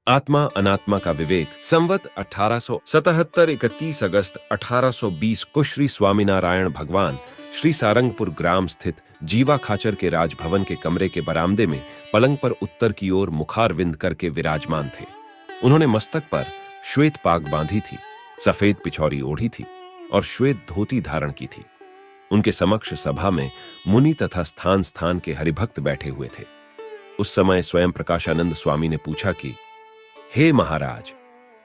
आत्मा अनात्मा का विवेक। संवत 1877 31 अगस्त 1820 को श्री स्वामीनारायण भगवान श्री सारंगपुर ग्राम स्थित जीवा खाचर के राजभवन के कमरे के बरामदे में पलंग पर उत्तर की ओर मुखारविंद करके विराजमान थे। उन्होंने मस्तक पर श्वेत पाग बांधी थी, सफेद पिछौरी ओढ़ी थी और श्वेत धोती धारण की थी। उनके समक्ष सभा में मुनि तथा स्थान स्थान के हरिभक्त बैठे हुए थे। उस समय स्वयं प्रकाशानंद स्वामी ने पूछा कि हे महाराज,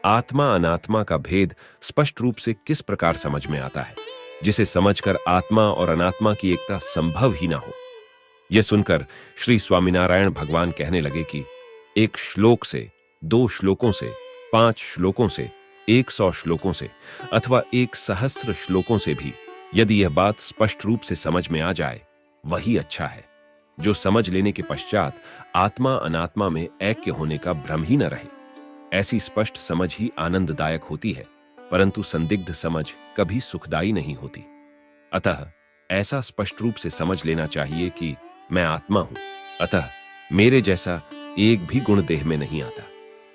आत्मा अनात्मा का भेद स्पष्ट रूप से किस प्रकार समझ में आता है, जिसे समझकर आत्मा और अनात्मा की एकता संभव ही ना हो। यह सुनकर श्री स्वामीनारायण भगवान कहने लगे कि एक श्लोक से, 2 श्लोकों से, 5 श्लोकों से, 100 श्लोकों से अथवा 1,000 श्लोकों से भी यदि यह बात स्पष्ट रूप से समझ में आ जाए, वही अच्छा है। जो समझ लेने के पश्चात आत्मा अनात्मा में ऐक्य होने का भ्रम ही न रहे। ऐसी स्पष्ट समझ ही आनंददायक होती है, परंतु संदिग्ध समझ कभी सुखदायी नहीं होती। अतः ऐसा स्पष्ट रूप से समझ लेना चाहिए कि मैं आत्मा हूं, अतः मेरे जैसा एक भी गुण देह में नहीं आता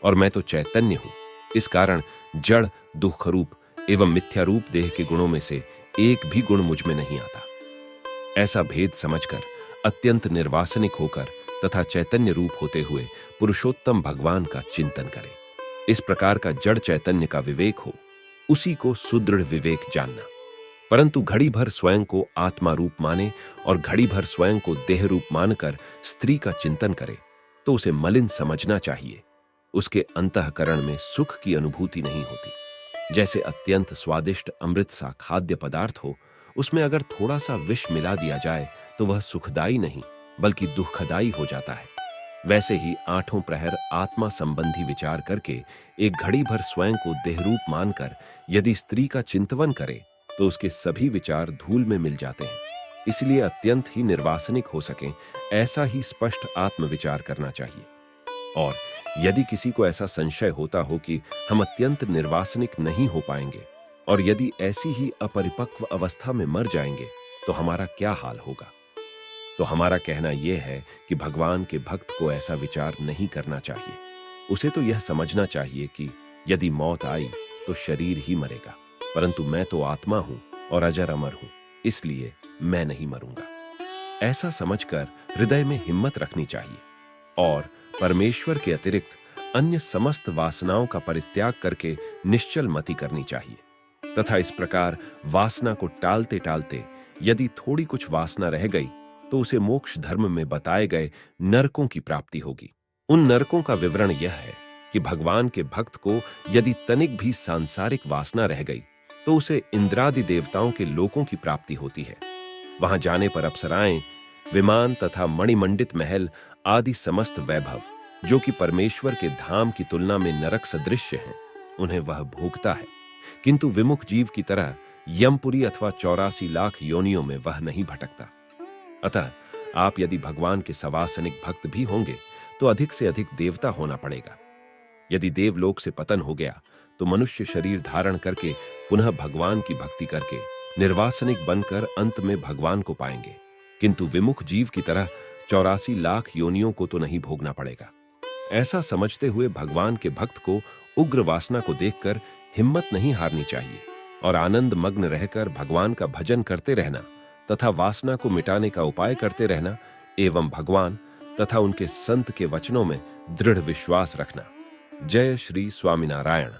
और मैं तो चैतन्य हूं। इस कारण जड़, दुख रूप एवं मिथ्या रूप देह के गुणों में से एक भी गुण मुझ में नहीं आता। ऐसा भेद समझकर अत्यंत निर्वासनिक होकर तथा चैतन्य रूप होते हुए पुरुषोत्तम भगवान का चिंतन करें। इस प्रकार का जड़ चैतन्य का विवेक हो, उसी को सुदृढ़ विवेक जानना। परंतु घड़ी भर स्वयं को आत्मा रूप माने और घड़ी भर स्वयं को देह रूप मानकर स्त्री का चिंतन करे तो उसे मलिन समझना चाहिए। उसके अंतःकरण में सुख की अनुभूति नहीं होती। जैसे अत्यंत स्वादिष्ट अमृत सा खाद्य पदार्थ हो, उसमें अगर थोड़ा सा विष मिला दिया जाए तो वह सुखदायी नहीं बल्कि दुखदायी हो जाता है। वैसे ही 8 प्रहर आत्मा संबंधी विचार करके एक घड़ी भर स्वयं को देहरूप मानकर यदि स्त्री का चिंतवन करे तो उसके सभी विचार धूल में मिल जाते हैं। इसलिए अत्यंत ही निर्वासनिक हो सके ऐसा ही स्पष्ट आत्मविचार करना चाहिए। और यदि किसी को ऐसा संशय होता हो कि हम अत्यंत निर्वासनिक नहीं हो पाएंगे और यदि ऐसी ही अपरिपक्व अवस्था में मर जाएंगे तो हमारा क्या हाल होगा, तो हमारा कहना यह है कि भगवान के भक्त को ऐसा विचार नहीं करना चाहिए। उसे तो यह समझना चाहिए कि यदि मौत आई तो शरीर ही मरेगा, परंतु मैं तो आत्मा हूं और अजर अमर हूं, इसलिए मैं नहीं मरूंगा। ऐसा समझकर हृदय में हिम्मत रखनी चाहिए और परमेश्वर के अतिरिक्त अन्य समस्त वासनाओं का परित्याग करके निश्चल मति करनी चाहिए तथा इस प्रकार वासना को टालते टालते यदि थोड़ी कुछ वासना रह गई तो उसे मोक्ष धर्म में बताए गए नरकों की प्राप्ति होगी। उन नरकों का विवरण यह है कि भगवान के भक्त को यदि तनिक भी सांसारिक वासना रह गई तो उसे इंद्रादि देवताओं के लोकों की प्राप्ति होती है। वहां जाने पर अप्सराएं, विमान तथा मणिमंडित महल आदि समस्त वैभव जो कि परमेश्वर के धाम की तुलना में नरक सदृश्य हैं, उन्हें वह भोगता है। किंतु विमुख जीव की तरह यमपुरी अथवा 84 लाख योनियों में वह नहीं भटकता। अतः आप यदि भगवान के सवासनिक भक्त भी होंगे तो अधिक से अधिक देवता होना पड़ेगा। यदि देवलोक से पतन हो गया तो मनुष्य शरीर धारण करके पुनः भगवान की भक्ति करके निर्वासनिक बनकर अंत में भगवान को पाएंगे। किंतु विमुख जीव की तरह 84 लाख योनियों को तो नहीं भोगना पड़ेगा। ऐसा समझते हुए भगवान के भक्त को उग्र वासना को देखकर हिम्मत नहीं हारनी चाहिए और आनंद मग्न रहकर भगवान का भजन करते रहना तथा वासना को मिटाने का उपाय करते रहना एवं भगवान तथा उनके संत के वचनों में दृढ़ विश्वास रखना। जय श्री स्वामीनारायण।